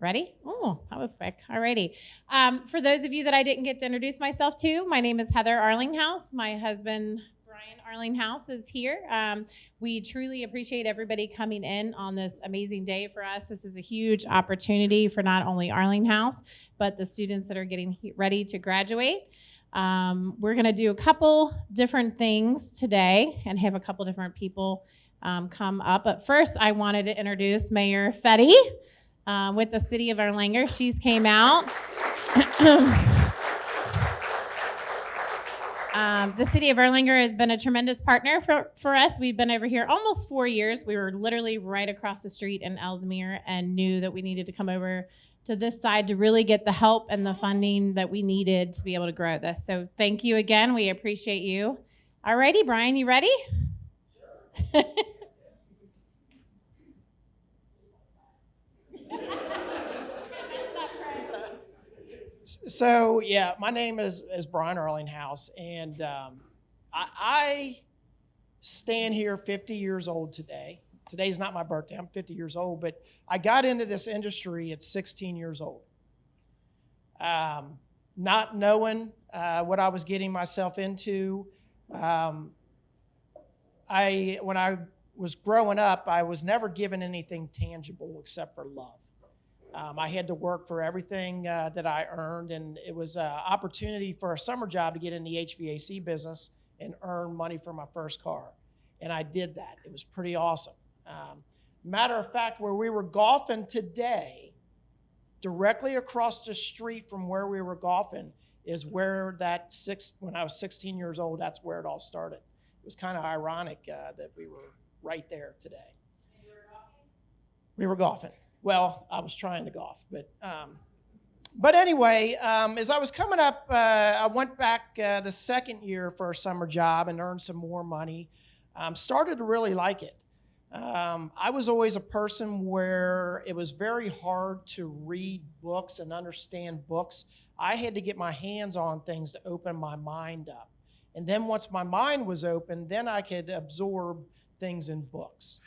Ready? Oh, that was quick. All righty. For those of you that I didn't get to introduce myself to, my name is Heather Arlinghaus. My husband, Brian Arlinghaus, is here. We truly appreciate everybody coming in on this amazing day for us. This is a huge opportunity for not only Arlinghaus, but the students that are getting ready to graduate. We're going to do a couple different things today and have a couple different people come up. But first, I wanted to introduce Mayor Fetty with the City of Erlanger. She's came out. The City of Erlanger has been a tremendous partner for us. We've been over here almost 4 years. We were literally right across the street in Ellesmere and knew that we needed to come over to this side to really get the help and the funding that we needed to be able to grow this. So thank you again. We appreciate you. All righty, Brian, you ready? Sure. So, yeah, my name is Brian Arlinghaus, and I stand here 50 years old today. Today's not my birthday. I'm 50 years old, but I got into this industry at 16 years old, not knowing what I was getting myself into. When I was growing up, I was never given anything tangible except for love. I had to work for everything that I earned, and it was an opportunity for a summer job to get in the HVAC business and earn money for my first car. And I did that. It was pretty awesome. Matter of fact, where we were golfing today, directly across the street from where we were golfing, is where when I was 16 years old, that's where it all started. It was kind of ironic that we were right there today. And you were golfing? We were golfing. Well, I was trying to golf, but anyway, as I was coming up, I went back the second year for a summer job and earned some more money. Started to really like it. I was always a person where it was very hard to read books and understand books. I had to get my hands on things to open my mind up. And then once my mind was open, then I could absorb things in books.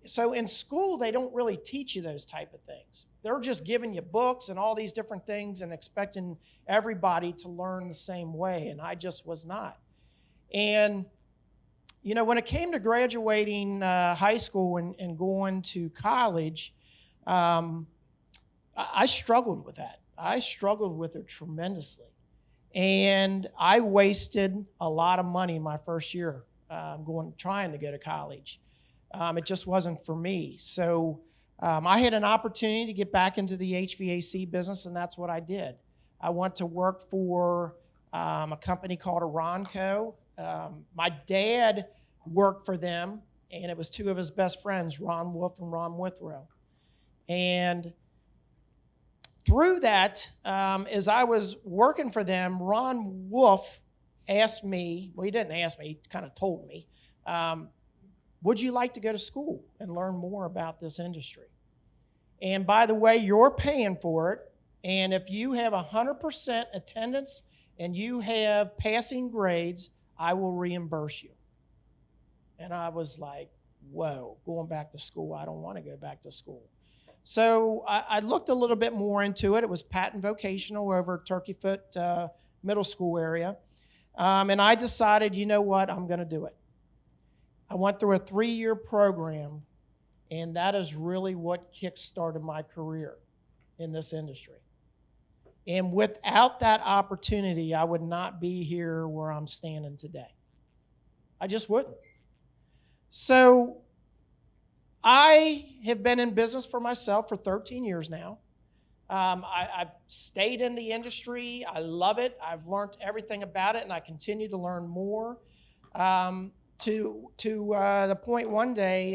So in school, they don't really teach you those type of things. They're just giving you books and all these different things and expecting everybody to learn the same way, and I just was not. And, you know, when it came to graduating high school and going to college, I struggled with that. I struggled with it tremendously. And I wasted a lot of money my first year trying to go to college. It just wasn't for me. So I had an opportunity to get back into the HVAC business, and that's what I did. I went to work for a company called Aronco. My dad worked for them, and it was two of his best friends, Ron Wolf and Ron Withrow. And through that, as I was working for them, Ron Wolf asked me, well, he didn't ask me, he kind of told me, would you like to go to school and learn more about this industry? And by the way, you're paying for it. And if you have 100% attendance and you have passing grades, I will reimburse you. And I was like, whoa, going back to school. I don't want to go back to school. So I looked a little bit more into it. It was Patton Vocational over Turkeyfoot Middle School area. And I decided, you know what, I'm going to do it. I went through a 3-year program, and that is really what kick-started my career in this industry. And without that opportunity, I would not be here where I'm standing today. I just wouldn't. So I have been in business for myself for 13 years now. I've stayed in the industry. I love it. I've learned everything about it, and I continue to learn more. To the point one day,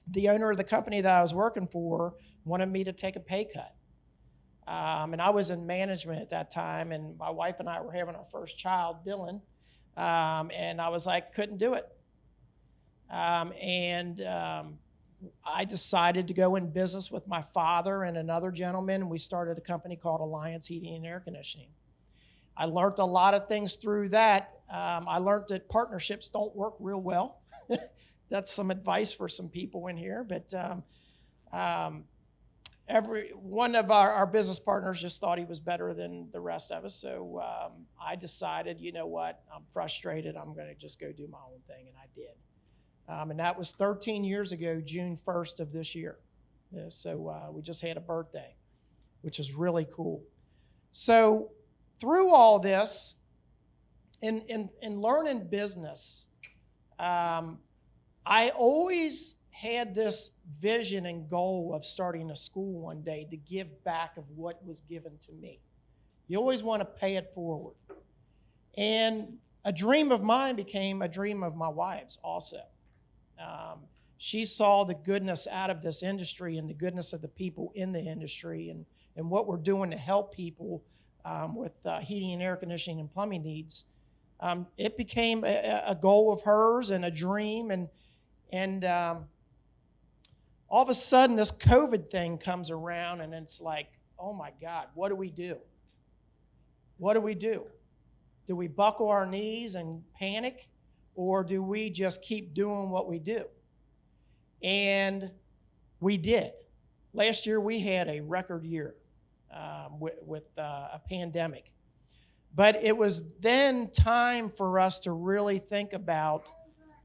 the owner of the company that I was working for wanted me to take a pay cut. And I was in management at that time, and my wife and I were having our first child, Dylan, and I was like, couldn't do it. I decided to go in business with my father and another gentleman, and we started a company called Alliance Heating and Air Conditioning. I learned a lot of things through that. I learned that partnerships don't work real well. That's some advice for some people in here. But every one of our business partners just thought he was better than the rest of us. So I decided, you know what, I'm frustrated. I'm going to just go do my own thing, and I did. And that was 13 years ago, June 1st of this year. So we just had a birthday, which is really cool. So through all this, in learning business, I always had this vision and goal of starting a school one day to give back of what was given to me. You always want to pay it forward. And a dream of mine became a dream of my wife's also. She saw the goodness out of this industry and the goodness of the people in the industry and what we're doing to help people with heating and air conditioning and plumbing needs. It became a goal of hers and a dream, and all of a sudden this COVID thing comes around, and it's like, oh my God, what do we do? What do we do? Do we buckle our knees and panic, or do we just keep doing what we do? And we did. Last year we had a record year with a pandemic. But it was then time for us to really think about,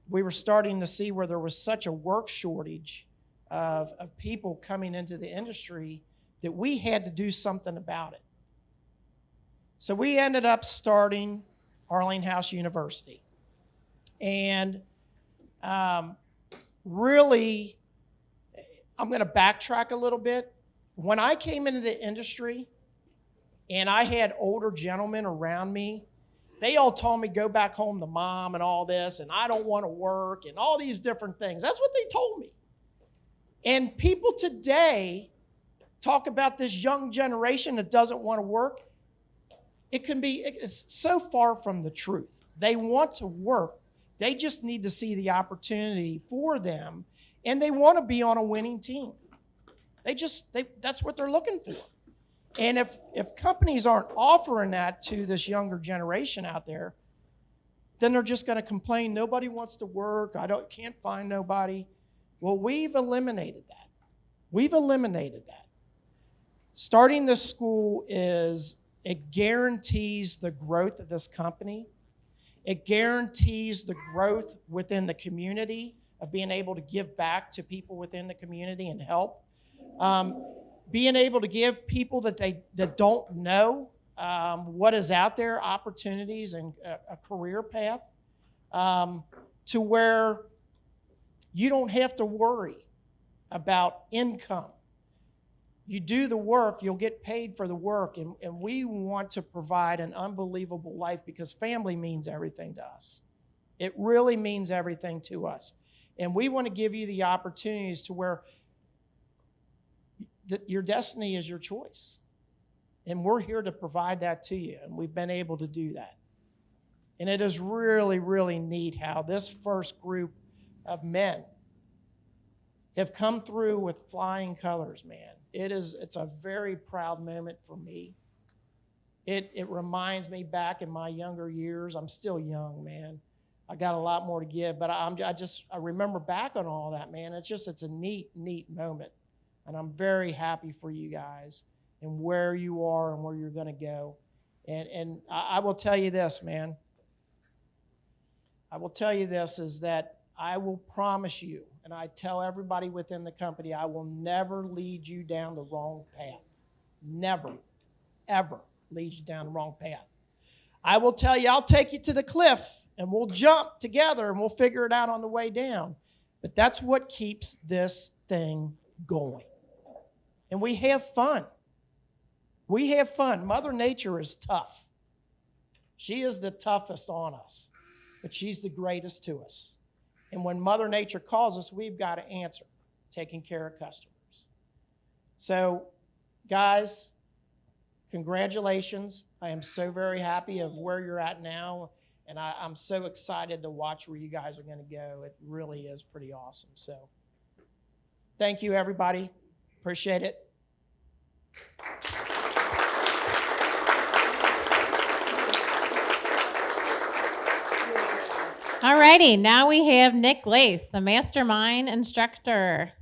we were starting to see where there was such a work shortage of people coming into the industry that we had to do something about it. So we ended up starting Arlinghaus University. And really, I'm going to backtrack a little bit. When I came into the industry and I had older gentlemen around me, they all told me go back home to mom and all this, and I don't want to work and all these different things. That's what they told me. And people today talk about this young generation that doesn't want to work. It's so far from the truth. They want to work. They just need to see the opportunity for them, and they want to be on a winning team. That's what they're looking for. And if companies aren't offering that to this younger generation out there, then they're just going to complain, nobody wants to work, can't find nobody. Well, we've eliminated that. We've eliminated that. Starting this school it guarantees the growth of this company. It guarantees the growth within the community of being able to give back to people within the community and help. Being able to give people that don't know what is out there, opportunities and a career path, to where you don't have to worry about income. You do the work, you'll get paid for the work, and we want to provide an unbelievable life because family means everything to us. It really means everything to us. And we want to give you the opportunities to where your destiny is your choice. And we're here to provide that to you, and we've been able to do that. And it is really, really neat how this first group of men have come through with flying colors, man. It's a very proud moment for me. It reminds me back in my younger years. I'm still young, man. I got a lot more to give, but I remember back on all that, man. It's a neat, neat moment. And I'm very happy for you guys and where you are and where you're going to go. And I will tell you this, man. I will tell you this is that I will promise you, and I tell everybody within the company, I will never lead you down the wrong path. Never, ever lead you down the wrong path. I will tell you, I'll take you to the cliff and we'll jump together and we'll figure it out on the way down. But that's what keeps this thing going. And we have fun. We have fun. Mother Nature is tough. She is the toughest on us, but she's the greatest to us. And when Mother Nature calls us, we've got to answer, taking care of customers. So, guys, congratulations. I am so very happy of where you're at now, and I'm so excited to watch where you guys are going to go. It really is pretty awesome. So, thank you, everybody. Appreciate it. All righty, now we have Nick Lace, the mastermind instructor.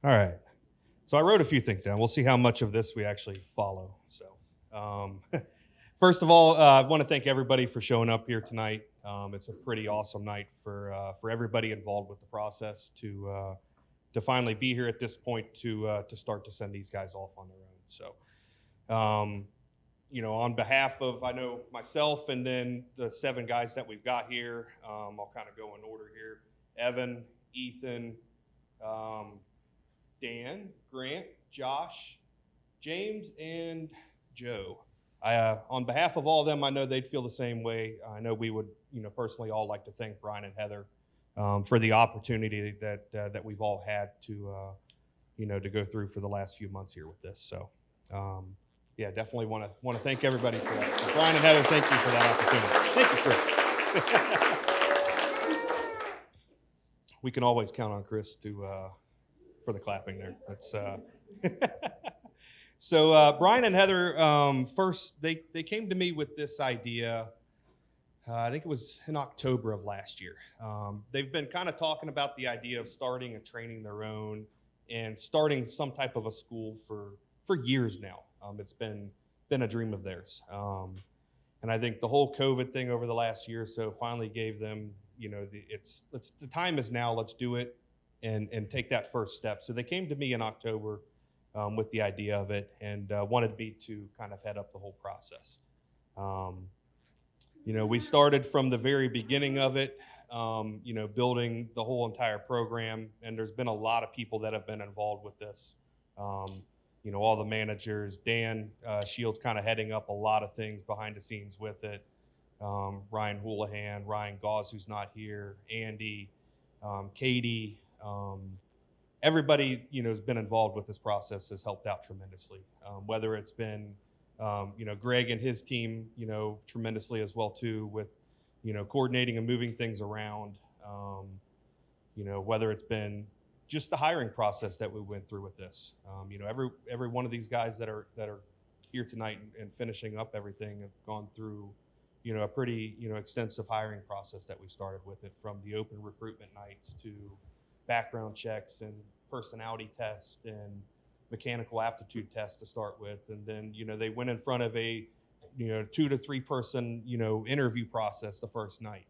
All right. So I wrote a few things down. We'll see how much of this we actually follow. So first of all, I want to thank everybody for showing up here tonight. It's a pretty awesome night for everybody involved with the process to finally be here at this point to start to send these guys off on their own. So, on behalf of, I know myself and then the 7 guys that we've got here, I'll kind of go in order here. Evan, Ethan, Dan, Grant, Josh, James, and Joe. On behalf of all of them, I know they'd feel the same way. I know we would, personally all like to thank Brian and Heather for the opportunity that we've all had to, to go through for the last few months here with this. So, definitely want to thank everybody for that. So Brian and Heather, thank you for that opportunity. Thank you, Chris. We can always count on Chris for the clapping there. That's So Brian and Heather, first they came to me with this idea. I think it was in October of last year. They've been kind of talking about the idea of starting and training their own and starting some type of a school for years now. It's been a dream of theirs. And I think the whole COVID thing over the last year or so finally gave them, the time is now, let's do it and take that first step. So they came to me in October with the idea of it and wanted me to kind of head up the whole process. We started from the very beginning of it, building the whole entire program, and there's been a lot of people that have been involved with this. All the managers, Dan Shields kind of heading up a lot of things behind the scenes with it. Ryan Houlihan, Ryan Gauze, who's not here, Andy, Katie, everybody, has been involved with this process has helped out tremendously. Whether it's been, Greg and his team, tremendously as well too with, coordinating and moving things around. Whether it's been just the hiring process that we went through with this. Every one of these guys that are here tonight and finishing up everything have gone through, a pretty, extensive hiring process that we started with it, from the open recruitment nights to background checks and personality tests and mechanical aptitude tests to start with. And then, they went in front of a, 2 to 3 person, interview process the first night.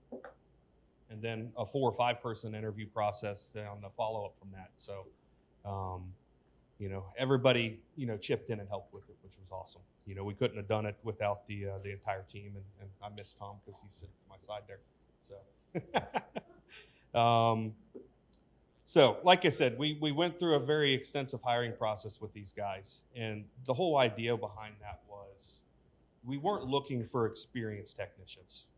And then a 4 or 5 person interview process on the follow-up from that. So, everybody, chipped in and helped with it, which was awesome. We couldn't have done it without the entire team. And I miss Tom because he's sitting to my side there. So, so like I said, we went through a very extensive hiring process with these guys. And the whole idea behind that was we weren't looking for experienced technicians.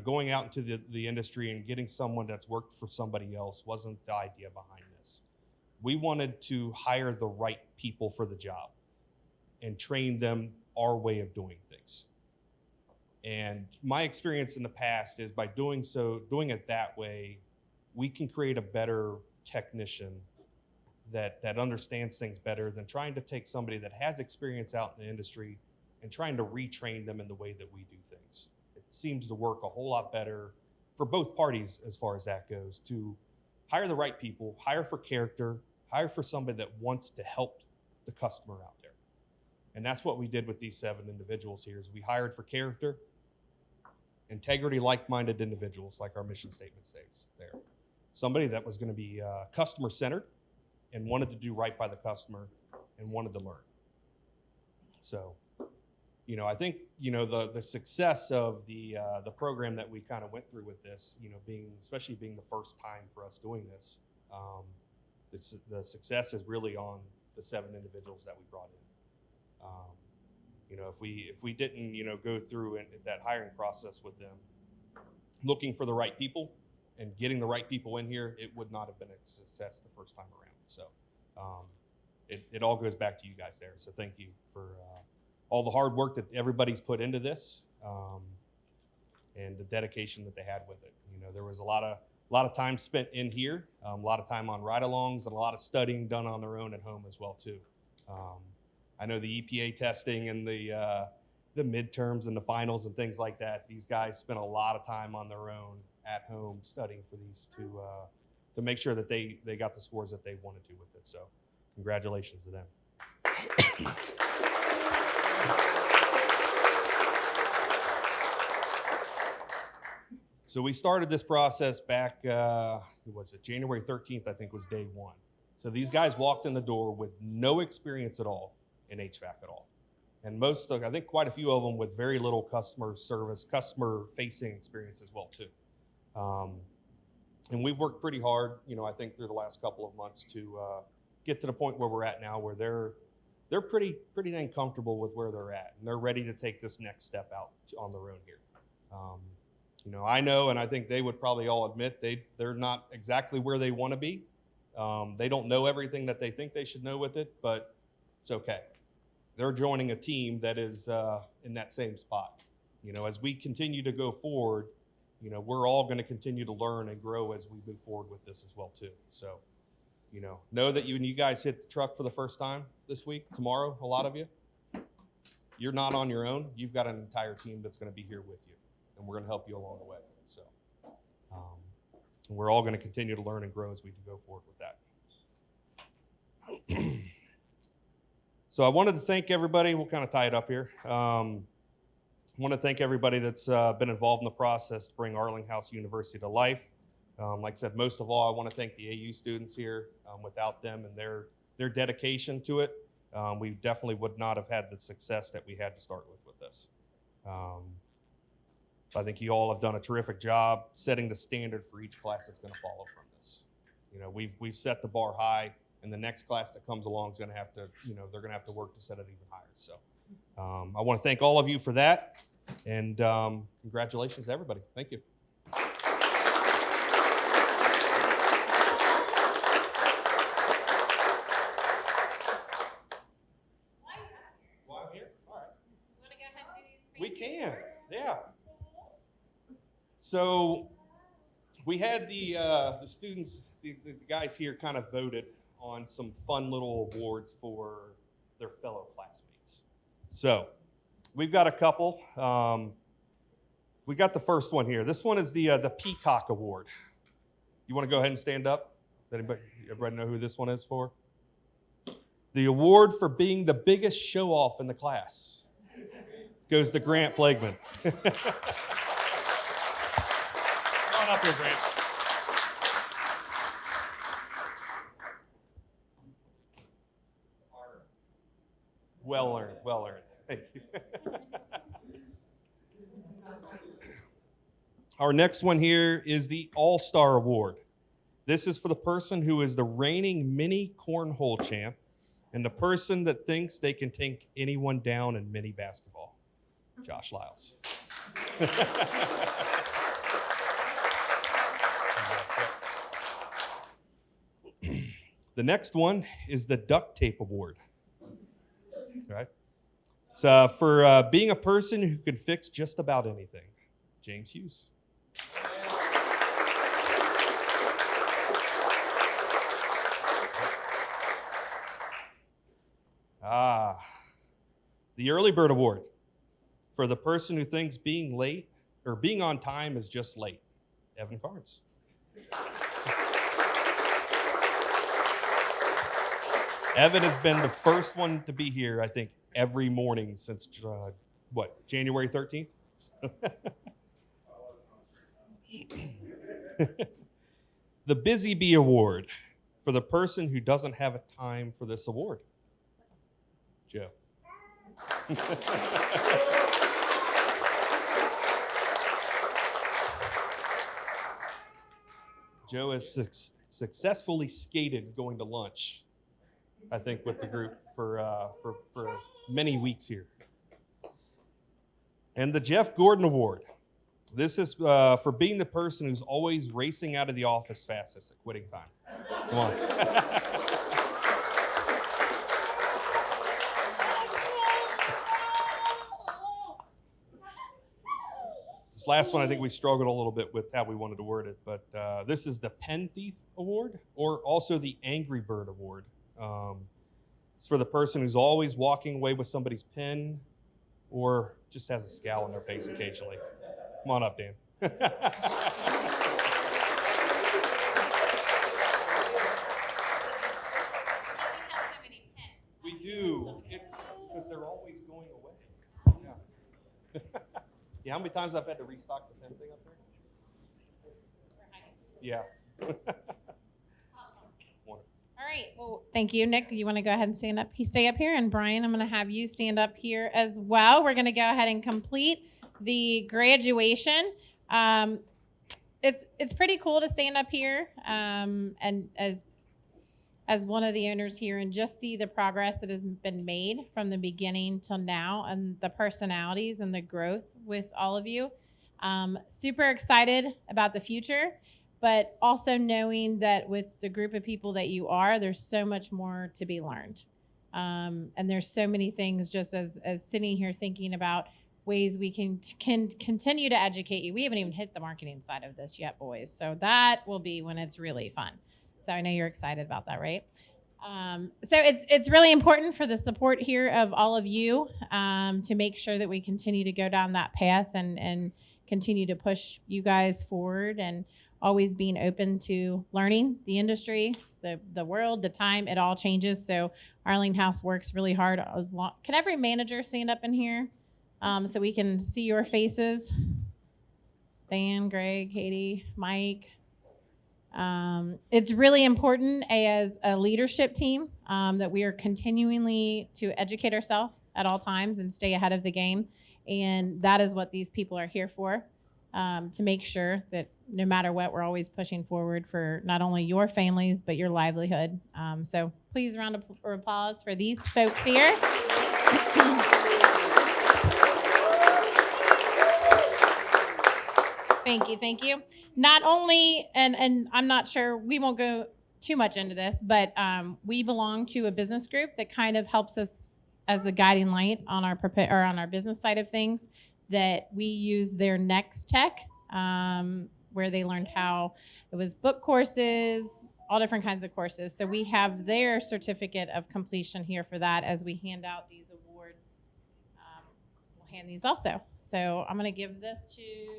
Going out into the industry and getting someone that's worked for somebody else wasn't the idea behind this. We wanted to hire the right people for the job and train them our way of doing things. And my experience in the past is by doing it that way, we can create a better technician that understands things better than trying to take somebody that has experience out in the industry and trying to retrain them in the way that we do things. It seems to work a whole lot better for both parties as far as that goes, to hire the right people, hire for character, hire for somebody that wants to help the customer out there. And that's what we did with these 7 individuals here, is we hired for character, integrity, like-minded individuals, like our mission statement says there. Somebody that was going to be customer-centered and wanted to do right by the customer and wanted to learn. So, I think, the success of the program that we kind of went through with this, especially being the first time for us doing this, the success is really on the 7 individuals that we brought in. If we didn't, go through that hiring process with them, looking for the right people and getting the right people in here, it would not have been a success the first time around. So it all goes back to you guys there. So thank you for all the hard work that everybody's put into this, and the dedication that they had with it. There was a lot of time spent in here, a lot of time on ride-alongs, and a lot of studying done on their own at home as well too. I know the EPA testing and the midterms and the finals and things like that. These guys spent a lot of time on their own at home studying for these to make sure that they got the scores that they wanted to with it. So congratulations to them. So we started this process back, was it January 13th, I think was day one. So these guys walked in the door with no experience at all in HVAC at all. And I think quite a few of them with very little customer service, customer facing experience as well too. And we've worked pretty hard, I think through the last couple of months to get to the point where we're at now, where they're pretty dang comfortable with where they're at, and they're ready to take this next step out on their own here. I know, and I think they would probably all admit they're not exactly where they want to be. They don't know everything that they think they should know with it, but it's okay. They're joining a team that is in that same spot. As we continue to go forward, we're all going to continue to learn and grow as we move forward with this as well too. So, know that when you guys hit the truck for the first time this week, tomorrow, a lot of you, you're not on your own. You've got an entire team that's going to be here with you, and we're going to help you along the way. So, we're all going to continue to learn and grow as we go forward with that. So I wanted to thank everybody. We'll kind of tie it up here. I want to thank everybody that's been involved in the process to bring Arlinghaus University to life. Like I said, most of all, I want to thank the AU students here. Without them and their dedication to it, we definitely would not have had the success that we had to start with this. I think you all have done a terrific job setting the standard for each class that's going to follow from this. We've set the bar high, and the next class that comes along is going to have to, they're going to have to work to set it even higher. So I want to thank all of you for that, and congratulations to everybody. Thank you. Why I'm here? All right. You want to go ahead and do these? We can, yeah. So we had the students, the guys here kind of voted on some fun little awards for their fellow classmates. So we've got a couple. We got the first one here. This one is the Peacock Award. You want to go ahead and stand up? Everybody know who this one is for? The award for being the biggest show-off in the class goes to Grant Plagueman. Come on up here, Grant. Well earned, well earned. Thank you. Our next one here is the All-Star Award. This is for the person who is the reigning mini cornhole champ and the person that thinks they can take anyone down in mini basketball. Josh Lyles. The next one is the Duct Tape Award. Right? It's for being a person who can fix just about anything. James Hughes. The Early Bird Award for the person who thinks being late or being on time is just late. Evan Carnes. Evan has been the first one to be here, I think, every morning since, January 13th? The Busy Bee Award for the person who doesn't have a time for this award. Joe. Joe has successfully skated going to lunch, I think, with the group for many weeks here. And the Jeff Gordon Award. This is for being the person who's always racing out of the office fastest at quitting time. Come on. This last one, I think we struggled a little bit with how we wanted to word it, but this is the Pen Thief Award, or also the Angry Bird Award. It's for the person who's always walking away with somebody's pen or just has a scowl on their face occasionally. Come on up, Dan. Yeah, how many times I've had to restock the pen thing up there? Yeah. All right. Well, thank you, Nick. You want to go ahead and stand up? Stay up here, and Brian, I'm going to have you stand up here as well. We're going to go ahead and complete the graduation. It's pretty cool to stand up here, and as one of the owners here, and just see the progress that has been made from the beginning till now, and the personalities and the growth with all of you. Super excited about the future, but also knowing that with the group of people that you are, there's so much more to be learned. And there's so many things just as sitting here thinking about ways we can continue to educate you. We haven't even hit the marketing side of this yet, boys. So that will be when it's really fun. So I know you're excited about that, right? So it's really important for the support here of all of you to make sure that we continue to go down that path and continue to push you guys forward, and always being open to learning the industry, the world, the time. It all changes. So Arlinghaus works really hard. Can every manager stand up in here so we can see your faces? Dan, Greg, Katie, Mike. It's really important as a leadership team that we are continually to educate ourselves at all times and stay ahead of the game. And that is what these people are here for, to make sure that no matter what, we're always pushing forward for not only your families, but your livelihood. So please, round of applause for these folks here. Thank you. Not only, and I'm not sure, we won't go too much into this, but we belong to a business group that kind of helps us as the guiding light on our business side of things, that we use their Next Tech, where they learned how it was book courses, all different kinds of courses. So we have their certificate of completion here for that as we hand out these awards. We'll hand these also. So I'm going to give this to you.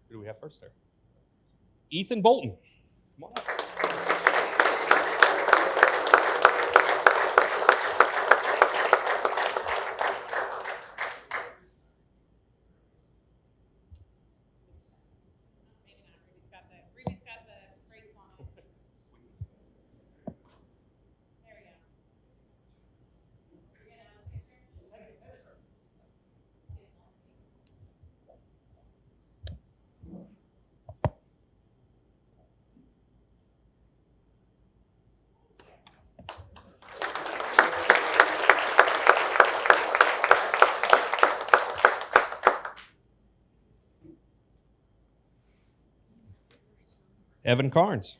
Who do we have first there? Ethan Bolton. Come on up. Ruby's got the brakes on him. There we go. Evan Carnes.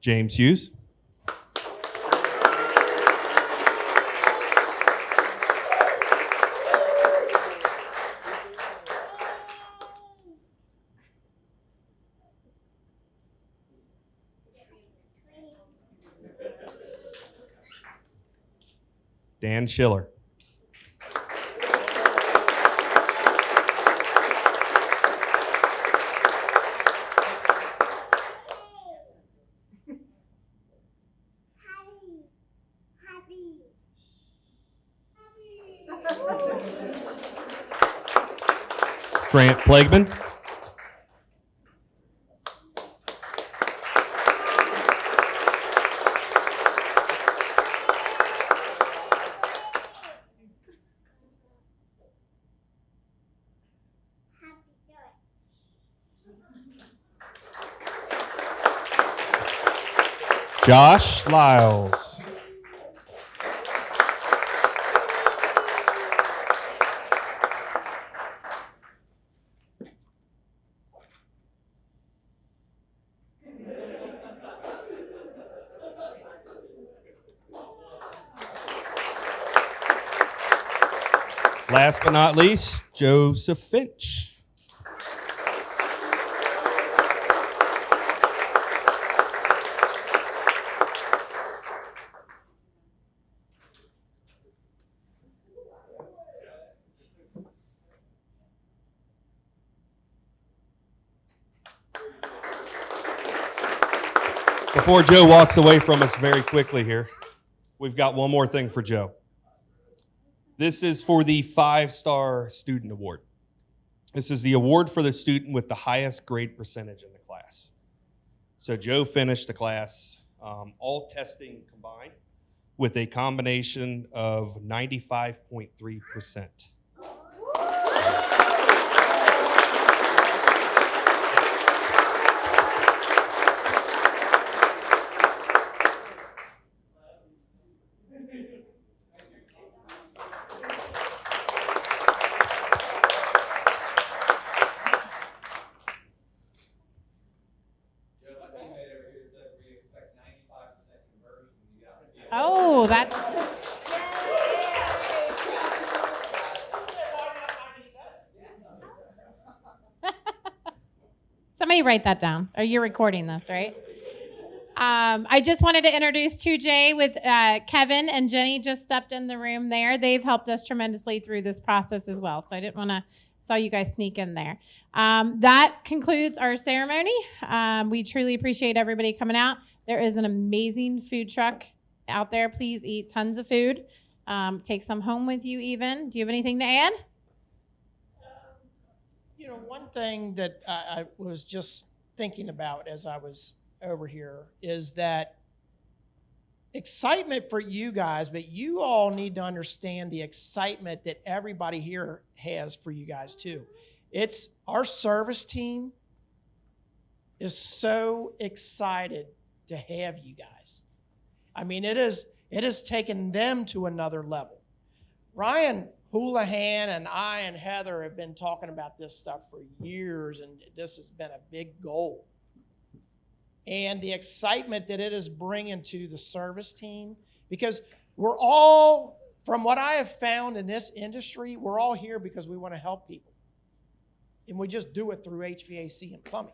James Hughes. Dan Schiller. Grant Plagueman. Josh Lyles. last but not least, Joseph Finch. Before Joe walks away from us very quickly here, we've got one more thing for Joe. This is for the 5-Star Student Award. This is the award for the student with the highest grade percentage in the class. So Joe finished the class, all testing combined, with a combination of 95.3%. Oh, that. Somebody write that down. Or you're recording this, right? I just wanted to introduce 2J with Kevin and Jenny just stepped in the room there. They've helped us tremendously through this process as well. So I didn't want to saw you guys sneak in there. That concludes our ceremony. We truly appreciate everybody coming out. There is an amazing food truck out there. Please eat tons of food. Take some home with you even. Do you have anything to add? You know, one thing that I was just thinking about as I was over here is that excitement for you guys, but you all need to understand the excitement that everybody here has for you guys too. It's our service team is so excited to have you guys. I mean, it has taken them to another level. Ryan Houlihan and I and Heather have been talking about this stuff for years, and this has been a big goal. And the excitement that it is bringing to the service team, because we're all, from what I have found in this industry, we're all here because we want to help people. And we just do it through HVAC and plumbing.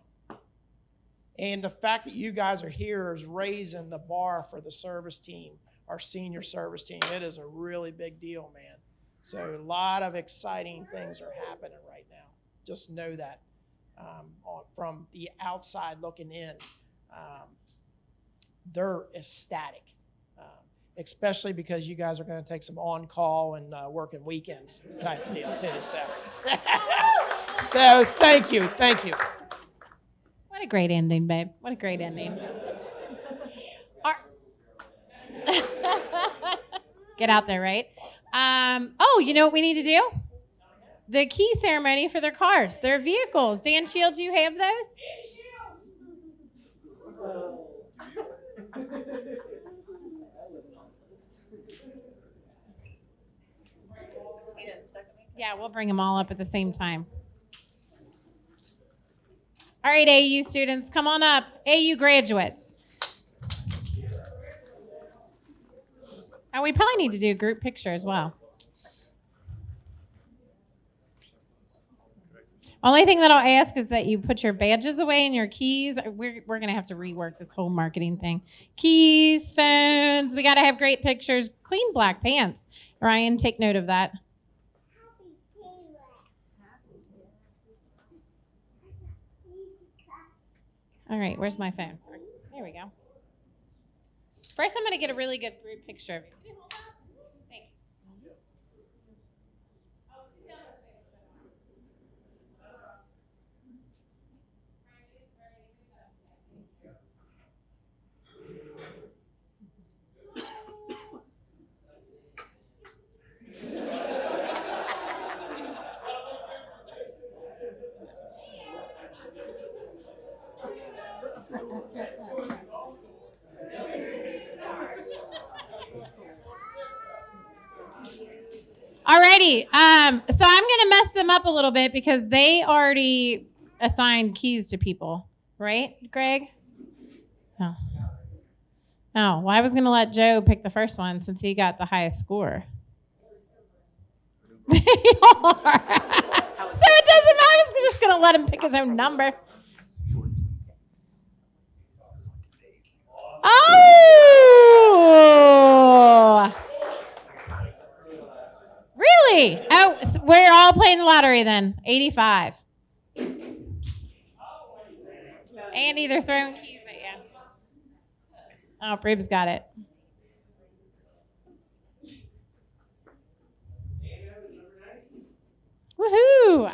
And the fact that you guys are here is raising the bar for the service team, our senior service team. It is a really big deal, man. So a lot of exciting things are happening right now. Just know that from the outside looking in, they're ecstatic, especially because you guys are going to take some on-call and working weekends type of deal too. So thank you. What a great ending, babe. What a great ending. Get out there, right? Oh, you know what we need to do? The key ceremony for their cars, their vehicles. Dan Shields, you have those? Yeah, we'll bring them all up at the same time. All right, AU students, come on up. AU graduates. And we probably need to do a group picture as well. Only thing that I'll ask is that you put your badges away and your keys. We're going to have to rework this whole marketing thing. Keys, phones. We got to have great pictures. Clean black pants. Ryan, take note of that. All right, where's my phone? There we go. First, I'm going to get a really good group picture of you. Thanks. Alrighty, so I'm gonna mess them up a little bit because they already assigned keys to people, right, Greg? Oh, well, I was gonna let Joe pick the first one since he got the highest score. They are. So it doesn't matter. I was just going to let him pick his own number. Oh! Really? Oh, so we're all playing the lottery then. 85. Andy, they're throwing keys at you. Oh, Bribs got it. Woohoo!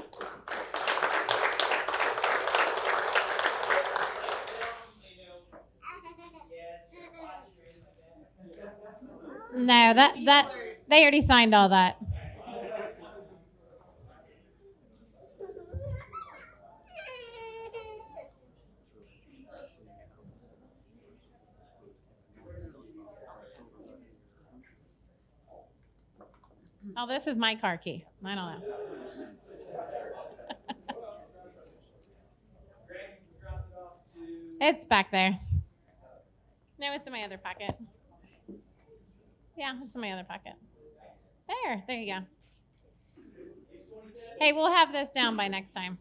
No, that they already signed all that. Oh, this is my car key. I don't know. It's back there. No, it's in my other pocket. Yeah, it's in my other pocket. There you go. Hey, we'll have this down by next time.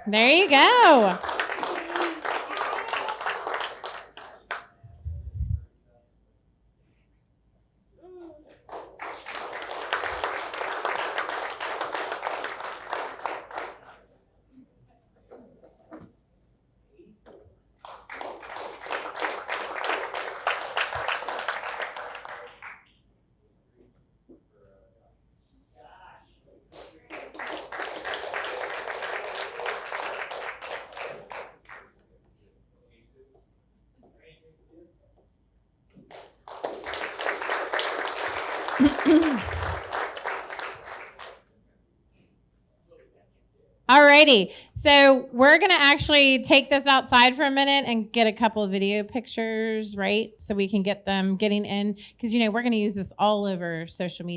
There you go. Alrighty, so we're gonna actually take this outside for a minute and get a couple of video pictures, right? So we can get them getting in, because we're gonna use this all over social media.